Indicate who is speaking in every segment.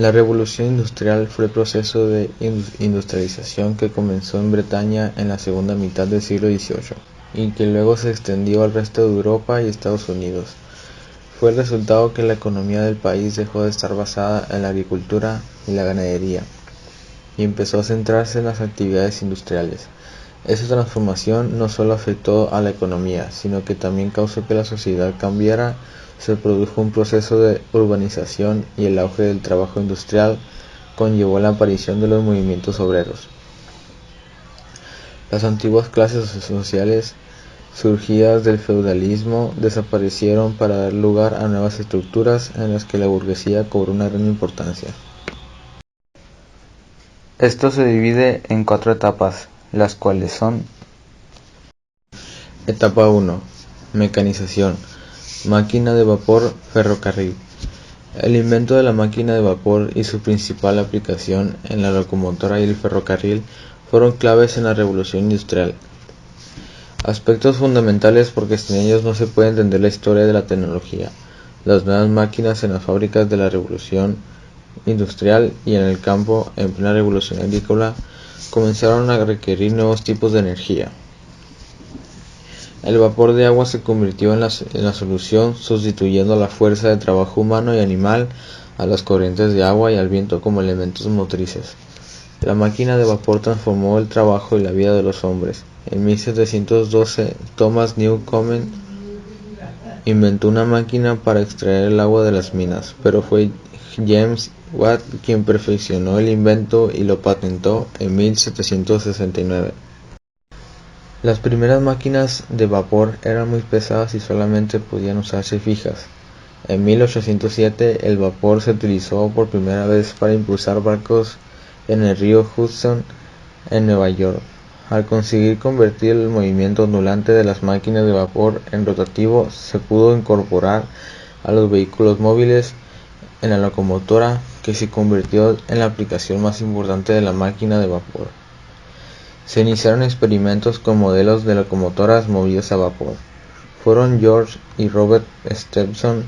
Speaker 1: La revolución industrial fue el proceso de industrialización que comenzó en Bretaña en la segunda mitad del siglo XVIII y que luego se extendió al resto de Europa y Estados Unidos. Fue el resultado que la economía del país dejó de estar basada en la agricultura y la ganadería y empezó a centrarse en las actividades industriales. Esta transformación no solo afectó a la economía, sino que también causó que la sociedad cambiara. Se produjo un proceso de urbanización y el auge del trabajo industrial conllevó la aparición de los movimientos obreros. Las antiguas clases sociales surgidas del feudalismo desaparecieron para dar lugar a nuevas estructuras en las que la burguesía cobró una gran importancia. Esto se divide en 4 etapas, las cuales son: Etapa 1. Mecanización. Máquina de vapor, ferrocarril. El invento de la máquina de vapor y su principal aplicación en la locomotora y el ferrocarril fueron claves en la revolución industrial. Aspectos fundamentales porque sin ellos no se puede entender la historia de la tecnología. Las nuevas máquinas en las fábricas de la revolución industrial y en el campo en plena revolución agrícola comenzaron a requerir nuevos tipos de energía. El vapor de agua se convirtió en la solución, sustituyendo a la fuerza de trabajo humano y animal, a las corrientes de agua y al viento como elementos motrices. La máquina de vapor transformó el trabajo y la vida de los hombres. En 1712, Thomas Newcomen inventó una máquina para extraer el agua de las minas, pero fue James Watt quien perfeccionó el invento y lo patentó en 1769. Las primeras máquinas de vapor eran muy pesadas y solamente podían usarse fijas. En 1807 el vapor se utilizó por primera vez para impulsar barcos en el río Hudson en Nueva York. Al conseguir convertir el movimiento ondulante de las máquinas de vapor en rotativo, se pudo incorporar a los vehículos móviles en la locomotora, que se convirtió en la aplicación más importante de la máquina de vapor. Se iniciaron experimentos con modelos de locomotoras movidas a vapor. Fueron George y Robert Stephenson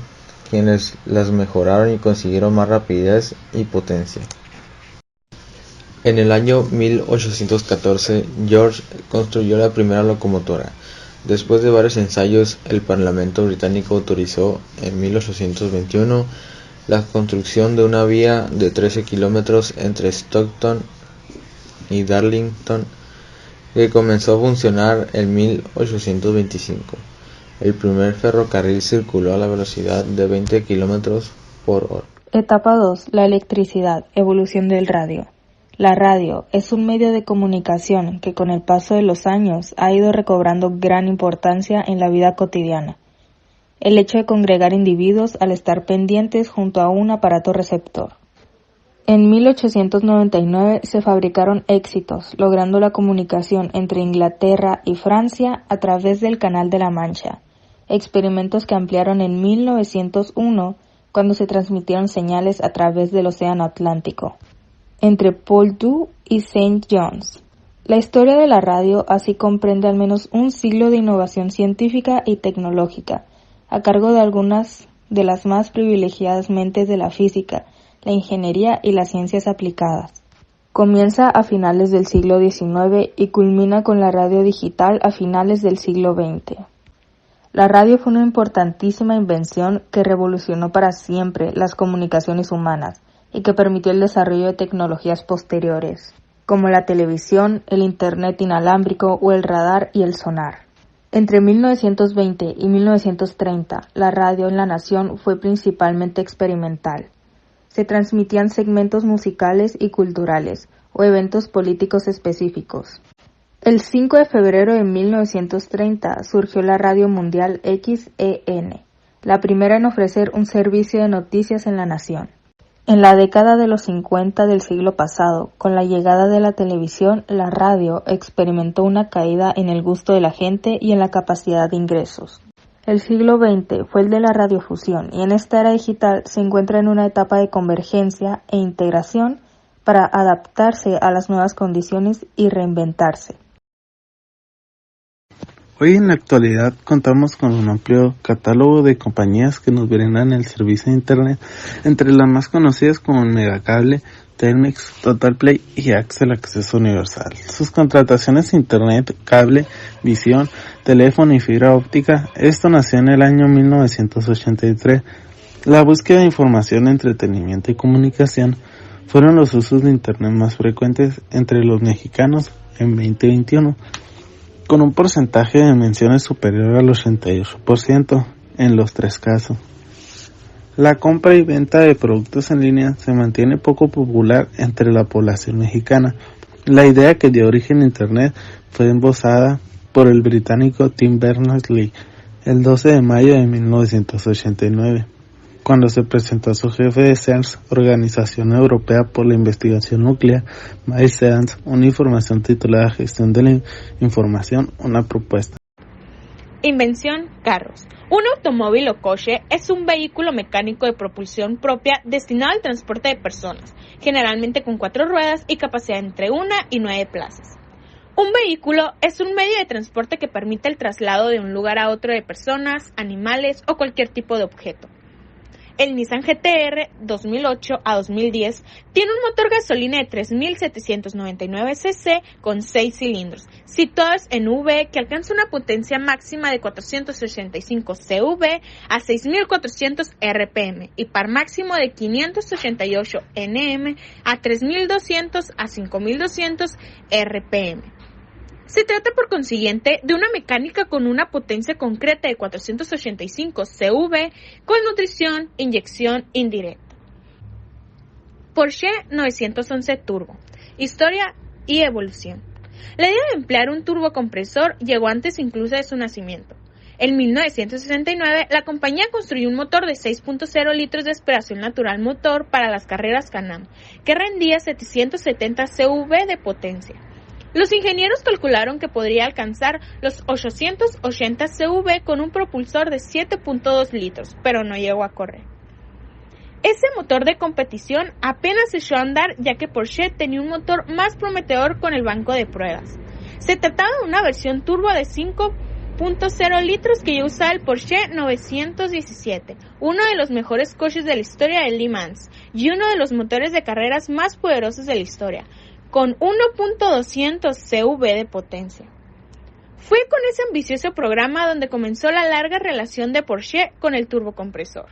Speaker 1: quienes las mejoraron y consiguieron más rapidez y potencia. En el año 1814, George construyó la primera locomotora. Después de varios ensayos, el Parlamento británico autorizó en 1821 la construcción de una vía de 13 kilómetros entre Stockton y Darlington, que comenzó a funcionar en 1825. El primer ferrocarril circuló a la velocidad de 20 kilómetros por hora.
Speaker 2: Etapa 2. La electricidad. Evolución del radio. La radio es un medio de comunicación que con el paso de los años ha ido recobrando gran importancia en la vida cotidiana. El hecho de congregar individuos al estar pendientes junto a un aparato receptor. En 1899 se fabricaron éxitos, logrando la comunicación entre Inglaterra y Francia a través del Canal de la Mancha, experimentos que ampliaron en 1901 cuando se transmitieron señales a través del Océano Atlántico, entre Poldhu y St. John's. La historia de la radio así comprende al menos un siglo de innovación científica y tecnológica, a cargo de algunas de las más privilegiadas mentes de la física, la ingeniería y las ciencias aplicadas. Comienza a finales del siglo XIX y culmina con la radio digital a finales del siglo XX. La radio fue una importantísima invención que revolucionó para siempre las comunicaciones humanas y que permitió el desarrollo de tecnologías posteriores, como la televisión, el internet inalámbrico o el radar y el sonar. Entre 1920 y 1930, la radio en la nación fue principalmente experimental. Se transmitían segmentos musicales y culturales o eventos políticos específicos. El 5 de febrero de 1930 surgió la Radio Mundial XEN, la primera en ofrecer un servicio de noticias en la nación. En la década de los 50 del siglo pasado, con la llegada de la televisión, la radio experimentó una caída en el gusto de la gente y en la capacidad de ingresos. El siglo XX fue el de la radiofusión y en esta era digital se encuentra en una etapa de convergencia e integración para adaptarse a las nuevas condiciones y reinventarse.
Speaker 3: Hoy en la actualidad contamos con un amplio catálogo de compañías que nos brindan el servicio de Internet, entre las más conocidas como Megacable, Telmex, Totalplay y Axel Acceso Universal. Sus contrataciones de Internet, cable, visión, teléfono y fibra óptica, esto nació en el año 1983. La búsqueda de información, entretenimiento y comunicación fueron los usos de Internet más frecuentes entre los mexicanos en 2021. Con un porcentaje de menciones superior al 88% en los 3 casos. La compra y venta de productos en línea se mantiene poco popular entre la población mexicana. La idea que dio origen a Internet fue embosada por el británico Tim Berners-Lee el 12 de mayo de 1989, cuando se presentó a su jefe de CERN, Organización Europea por la Investigación Nuclear, Miles Edens, una información titulada Gestión de la Información, una propuesta.
Speaker 2: Invención: carros. Un automóvil o coche es un vehículo mecánico de propulsión propia destinado al transporte de personas, generalmente con 4 ruedas y capacidad entre 1 y 9 plazas. Un vehículo es un medio de transporte que permite el traslado de un lugar a otro de personas, animales o cualquier tipo de objeto. El Nissan GT-R 2008 a 2010 tiene un motor gasolina de 3.799 cc con 6 cilindros, situados en V, que alcanza una potencia máxima de 485 CV a 6.400 RPM y par máximo de 588 Nm a 3.200 a 5.200 RPM. Se trata, por consiguiente, de una mecánica con una potencia concreta de 485 CV con nutrición, inyección indirecta. Porsche 911 Turbo. Historia y evolución. La idea de emplear un turbocompresor llegó antes incluso de su nacimiento. En 1969, la compañía construyó un motor de 6.0 litros de aspiración natural motor para las carreras Can-Am, que rendía 770 CV de potencia. Los ingenieros calcularon que podría alcanzar los 880 CV con un propulsor de 7.2 litros, pero no llegó a correr. Ese motor de competición apenas echó a andar, ya que Porsche tenía un motor más prometedor con el banco de pruebas. Se trataba de una versión turbo de 5.0 litros que ya usaba el Porsche 917, uno de los mejores coches de la historia de Le Mans y uno de los motores de carreras más poderosos de la historia, con 1.200 CV de potencia. Fue con ese ambicioso programa donde comenzó la larga relación de Porsche con el turbocompresor.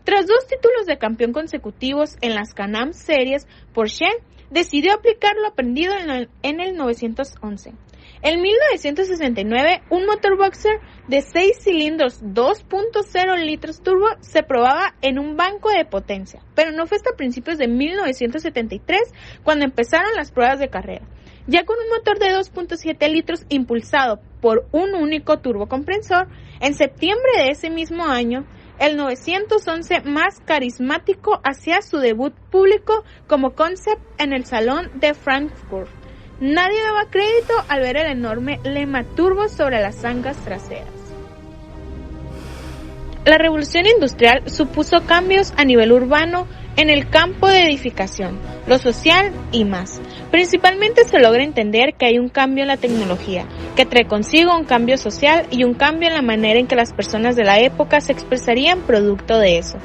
Speaker 2: Tras 2 títulos de campeón consecutivos en las Can-Am Series, Porsche decidió aplicar lo aprendido en el 911. En 1969, un motor boxer de 6 cilindros 2.0 litros turbo se probaba en un banco de potencia, pero no fue hasta principios de 1973 cuando empezaron las pruebas de carrera, ya con un motor de 2.7 litros impulsado por un único turbocompresor. En septiembre de ese mismo año, el 911 más carismático hacía su debut público como concept en el Salón de Frankfurt. Nadie daba crédito al ver el enorme lema turbo sobre las zanjas traseras. La revolución industrial supuso cambios a nivel urbano en el campo de edificación, lo social y más. Principalmente se logra entender que hay un cambio en la tecnología, que trae consigo un cambio social y un cambio en la manera en que las personas de la época se expresarían producto de eso.